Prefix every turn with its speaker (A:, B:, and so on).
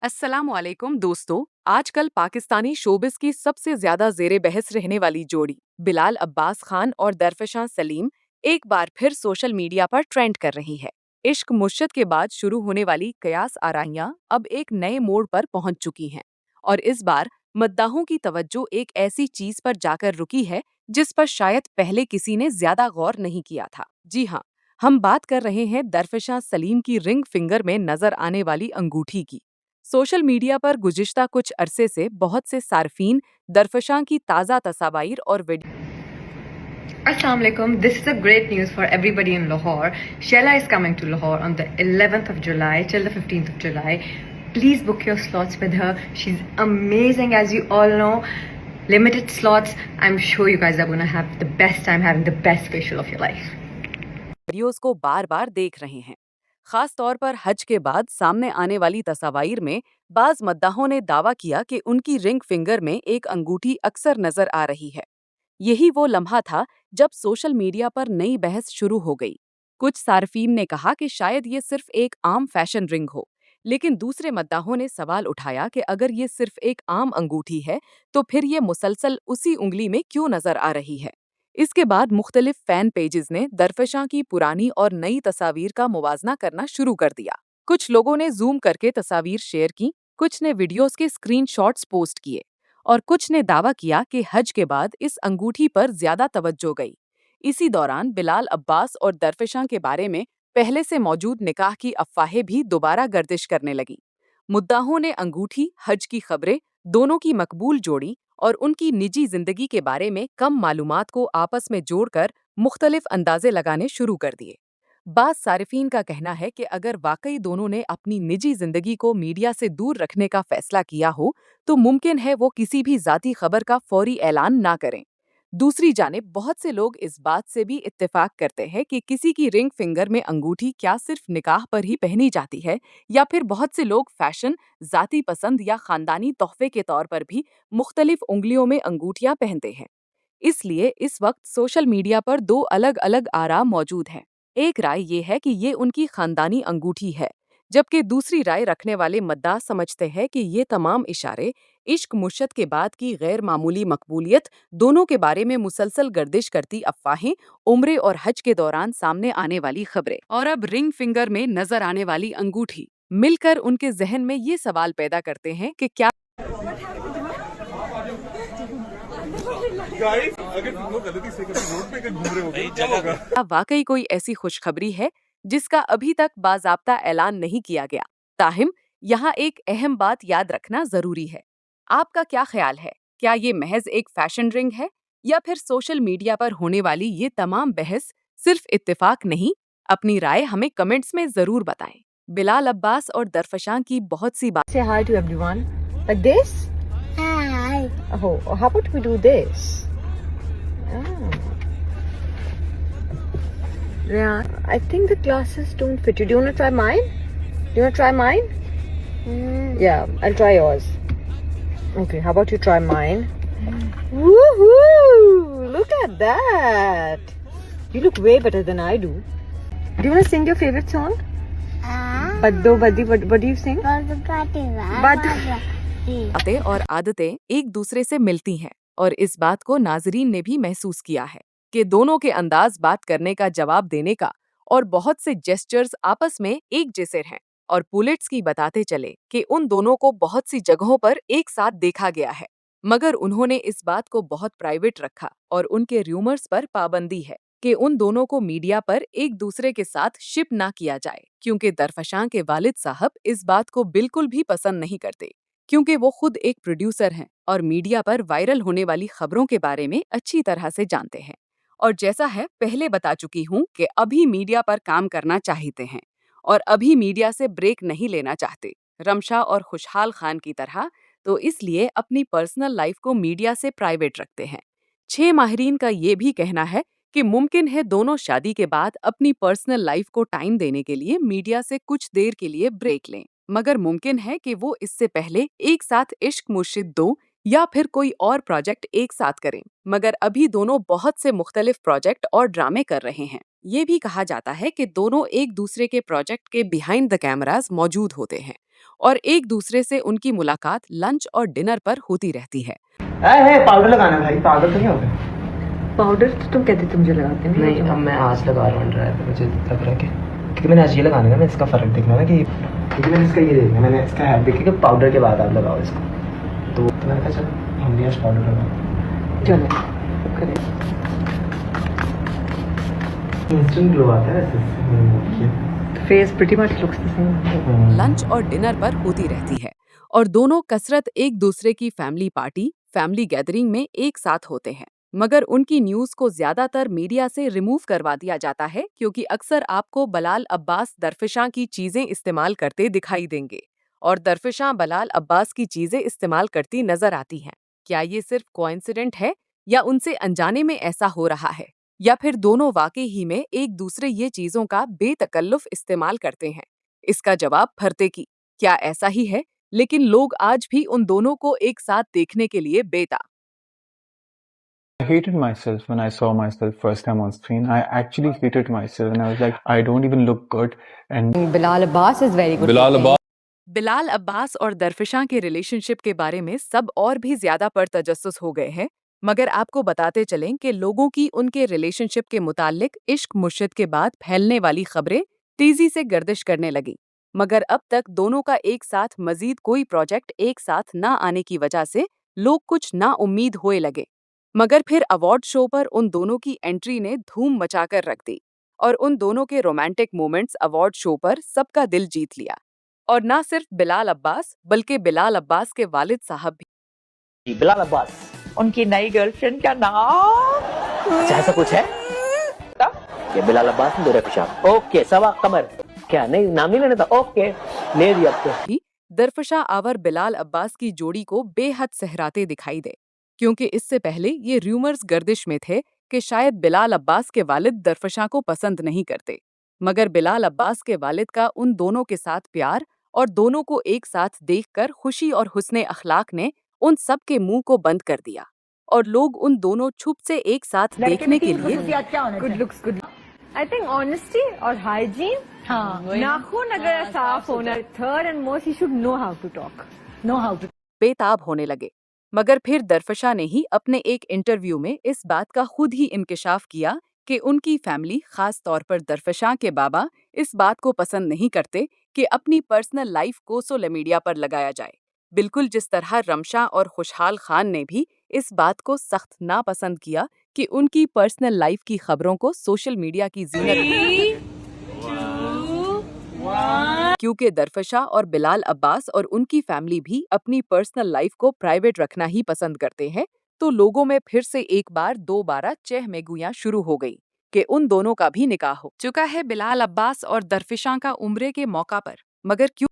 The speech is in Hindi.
A: अस्सलामुअलैकुम दोस्तों। आजकल पाकिस्तानी शोबिस की सबसे ज्यादा जेरे बहस रहने वाली जोड़ी बिलाल अब्बास खान और दरफशां सलीम एक बार फिर सोशल मीडिया पर ट्रेंड कर रही है। इश्क मुर्शद के बाद शुरू होने वाली कयास आराइयां अब एक नए मोड़ पर पहुंच चुकी हैं और इस बार मद्दाहों की तवज्जो एक ऐसी चीज पर जाकर रुकी है जिस पर शायद पहले किसी ने ज्यादा गौर नहीं किया था। जी हाँ, हम बात कर रहे हैं दरफशां सलीम की रिंग फिंगर में नजर आने वाली अंगूठी की। सोशल मीडिया पर गुज़िश्ता कुछ अरसे से बहुत से सार्फिन दरफशां की ताज़ा तस्वीर और video.
B: Assalamu alaikum. This is a great news for everybody in Lahore. Shella is coming to Lahore on the 11th of July till the 15th of July. Please book your slots with her. She's amazing, as you all know. Limited slots. I'm sure you guys are going to have the best time having the best facial of your life.
A: Videos को बार बार देख रहे हैं। खास तौर पर हज के बाद सामने आने वाली तस्वीर में बाज मद्दाहों ने दावा किया कि उनकी रिंग फिंगर में एक अंगूठी अक्सर नजर आ रही है। यही वो लम्हा था जब सोशल मीडिया पर नई बहस शुरू हो गई। कुछ सार्फिन ने कहा कि शायद ये सिर्फ एक आम फैशन रिंग हो, लेकिन दूसरे मद्दाहों ने सवाल उठाया कि अगर ये सिर्फ एक आम अंगूठी है तो फिर ये मुसलसल उसी उंगली में क्यों नजर आ रही है। इसके बाद मुख्तलिफ फैन पेजेस ने दरफशां की पुरानी और नई तस्वीर का मुवाजना करना शुरू कर दिया। कुछ लोगों ने जूम करके तस्वीर शेयर की, कुछ ने वीडियोस के स्क्रीनशॉट्स पोस्ट किए और कुछ ने दावा किया कि हज के बाद इस अंगूठी पर ज्यादा तवज्जो गई। इसी दौरान बिलाल अब्बास और दरफशां के बारे में पहले से मौजूद निकाह की अफवाहें भी दोबारा गर्दिश करने लगी। मुद्दाहों ने अंगूठी, हज की खबरें, दोनों की मकबूल जोड़ी और उनकी निजी जिंदगी के बारे में कम मालूमात को आपस में जोड़कर मुख्तलिफ अंदाजे लगाने शुरू कर दिए। बाज़ सारिफीन का कहना है कि अगर वाकई दोनों ने अपनी निजी जिंदगी को मीडिया से दूर रखने का फैसला किया हो तो मुमकिन है वो किसी भी जाती खबर का फौरी ऐलान ना करें। दूसरी जानिब बहुत से लोग इस बात से भी इत्तेफाक करते हैं कि किसी की रिंग फिंगर में अंगूठी क्या सिर्फ निकाह पर ही पहनी जाती है, या फिर बहुत से लोग फैशन, जाती पसंद या खानदानी तोहफे के तौर पर भी मुख्तलिफ उंगलियों में अंगूठियां पहनते हैं। इसलिए इस वक्त सोशल मीडिया पर दो अलग अलग आरा मौजूद हैं। एक राय ये है कि ये उनकी खानदानी अंगूठी है, जबकि दूसरी राय रखने वाले मद्दाह समझते हैं कि ये तमाम इशारे इश्क मुर्शद के बाद की गैर मामूली मकबूलियत, दोनों के बारे में मुसलसल गर्दिश करती अफवाहें, उम्रे और हज के दौरान सामने आने वाली खबरें और अब रिंग फिंगर में नजर आने वाली अंगूठी मिलकर उनके जहन में ये सवाल पैदा करते हैं कि क्या
C: अगर वो गलती से कभी रोड पे घूम रहे होंगे तो क्या होगा?
A: क्या वाकई कोई ऐसी खुशखबरी है जिसका अभी तक बाज़ाब्ता ऐलान नहीं किया गया। ताहिम यहाँ एक अहम बात याद रखना जरूरी है। आपका क्या ख्याल है? क्या ये महज एक फैशन रिंग है या फिर सोशल मीडिया पर होने वाली ये तमाम बहस सिर्फ इत्तेफाक नहीं? अपनी राय हमें कमेंट्स में जरूर बताएं। बिलाल अब्बास और दरफशां की बहुत सी बात।
B: Say hi to everyone. Like this?
D: Hi.
B: Oh, how about we do this? Ah. Yeah, I think the glasses don't fit you. Do you want to try mine? Do you want to try mine? Yeah, I'll try yours. Okay, how about you try mine? Woohoo! Look at that! You look way better than I do. Do you want to sing your favorite song? Baddo Baddi, what do you sing?
A: बातें और आदतें एक दूसरे से मिलती हैं और इस बात को नाजरीन ने भी महसूस किया है कि दोनों के अंदाज बात करने का, जवाब देने का और बहुत से जेस्चर्स आपस में एक जैसे हैं। और पुलिट्स की बताते चले कि उन दोनों को बहुत सी जगहों पर एक साथ देखा गया है, मगर उन्होंने इस बात को बहुत प्राइवेट रखा और उनके र्यूमर्स पर पाबंदी है कि उन दोनों को मीडिया पर एक दूसरे के साथ शिप ना किया जाए, क्योंकि दरफशां के वालिद साहब इस बात को बिल्कुल भी पसंद नहीं करते, क्योंकि वो खुद एक प्रोड्यूसर हैं और मीडिया पर वायरल होने वाली खबरों के बारे में अच्छी तरह से जानते हैं। और जैसा है पहले बता चुकी हूँ कि अभी मीडिया पर काम करना चाहते हैं और अभी मीडिया से ब्रेक नहीं लेना चाहते, रमशा और खुशहाल खान की तरह। तो इसलिए अपनी पर्सनल लाइफ को मीडिया से प्राइवेट रखते हैं। 6 माहिरीन का ये भी कहना है कि मुमकिन है दोनों शादी के बाद अपनी पर्सनल लाइफ को टाइम देने के लिए मीडिया से कुछ देर के लिए ब्रेक लें, मगर मुमकिन है कि वो इससे पहले एक साथ इश्क मुर्शिद 2 या फिर कोई और प्रोजेक्ट एक साथ करें। मगर अभी दोनों बहुत से मुख्तलिफ प्रोजेक्ट और ड्रामे कर रहे हैं। ये भी कहा जाता है कि दोनों एक दूसरे के प्रोजेक्ट के बिहाइंड द कैमरास मौजूद होते हैं और एक दूसरे से उनकी मुलाकात लंच और डिनर पर होती रहती है।
D: पाउडर लगाना भाई, पाउडर तो नहीं होगा।
B: पाउडर तो तुम कहते तुम मुझे लगाते
D: नहीं, अब मैं आज लगा रहा हूँ ड्राई पे, मुझे लग रहा है कि क्योंकि मैंने आज ये लगाना है ना, मैं इसका फ़र्क देखना है ना कि क्योंकि मैंने इसका ये देखना, मैंने इसका हेड देखी कि पाउडर के बाद आप लगाओ इसको, तो मैंने कहा चलो हम भी आज पाउडर लगाओ।
B: चलो
D: इंस्टेंट ग्लो आता है वैसे,
B: face pretty much looks the same.
A: Lunch और डिनर पर होती रहती है और दोनों कसरत एक दूसरे की फैमिली पार्टी, फैमिली गैदरिंग में एक साथ होते हैं। मगर उनकी न्यूज़ को ज्यादातर मीडिया से रिमूव करवा दिया जाता है क्योंकि अक्सर आपको बलाल अब्बास दरफिशां की चीजें इस्तेमाल करते दिखाई देंगे और दरफिशां बलाल अब्बास की चीजें इस्तेमाल करती नजर आती हैं। क्या ये सिर्फ कोइंसिडेंट है या उनसे अनजाने में ऐसा हो रहा है, या फिर दोनों वाकई ही में एक दूसरे ये चीजों का बेतकल्लुफ इस्तेमाल करते हैं? इसका जवाब फरते की क्या ऐसा ही है, लेकिन लोग आज भी उन दोनों को एक साथ देखने के लिए बेताब।
C: I hated myself when I saw myself first time on screen. I actually hated myself and I was like, I don't even look good. And
B: Bilal Abbas is very good.
A: Bilal Abbas और दरफिशां के रिलेशनशिप के बारे में सब और भी ज्यादा परतजस्सुस हो गए हैं, मगर आपको बताते चलें कि लोगों की उनके रिलेशनशिप के मुताल्लिक इश्क मुर्शिद के बाद फैलने वाली खबरें तेजी से गर्दिश करने लगी। मगर अब तक दोनों का एक साथ मजीद कोई प्रोजेक्ट एक साथ ना आने की वजह से लोग कुछ ना उम्मीद होए लगे। मगर फिर अवार्ड शो पर उन दोनों की एंट्री ने धूम मचाकर रख दी और उन दोनों के रोमांटिक मोमेंट्स अवार्ड शो पर सबका दिल जीत लिया। और ना सिर्फ बिलाल अब्बास बल्कि बिलाल अब्बास के वालिद साहब भी।
E: बिलाल अब्बास, उनकी नई गर्लफ्रेंड का नाम अच्छा ऐसा कुछ है ये बिलाल अब्बास ने दरफिशां। ओके सवा कमर, क्या नहीं नाम नहीं लेना था, ओके ले दिया आपको।
A: दरफिशां आवर बिलाल अब्बास की जोड़ी को बेहद सहराते दिखाई दे, क्योंकि इससे पहले ये रूमर्स गर्दिश में थे कि शायद बिलाल अब्बास के वालिद दरफिशां को पसंद नहीं करते। मगर बिलाल अब्बास के वालिद का उन दोनों के साथ प्यार और दोनों को एक साथ देखकर खुशी और हुस्ने अखलाक ने उन सब के मुंह को बंद कर दिया और लोग उन दोनों छुप से एक साथ देखने के लिए
B: Good looks, good. I think honesty और hygiene. हाँ. नाखून अगर साफ होना. Third and most, he should know how to talk. Know how to.
A: बेताब होने लगे। मगर फिर दरफिशां ने ही अपने एक इंटरव्यू में इस बात का खुद ही इंकिशाफ किया कि उनकी फैमिली, खास तौर पर दरफिशां के बाबा, इस बात को पसंद नहीं करते कि अपनी पर्सनल लाइफ को सोशल मीडिया पर लगाया जाए, बिल्कुल जिस तरह रमशा और खुशहाल खान ने भी इस बात को सख्त नापसंद किया कि उनकी पर्सनल लाइफ की खबरों को सोशल मीडिया की जीनत क्योंकि दरफिशां और बिलाल अब्बास और उनकी फैमिली भी अपनी पर्सनल लाइफ को प्राइवेट रखना ही पसंद करते हैं, तो लोगों में फिर से एक बार दोबारा चहमगुइयां शुरू हो गई कि उन दोनों का भी निकाह हो चुका है बिलाल अब्बास और दरफिशां का उम्रे के मौका पर। मगर क्यों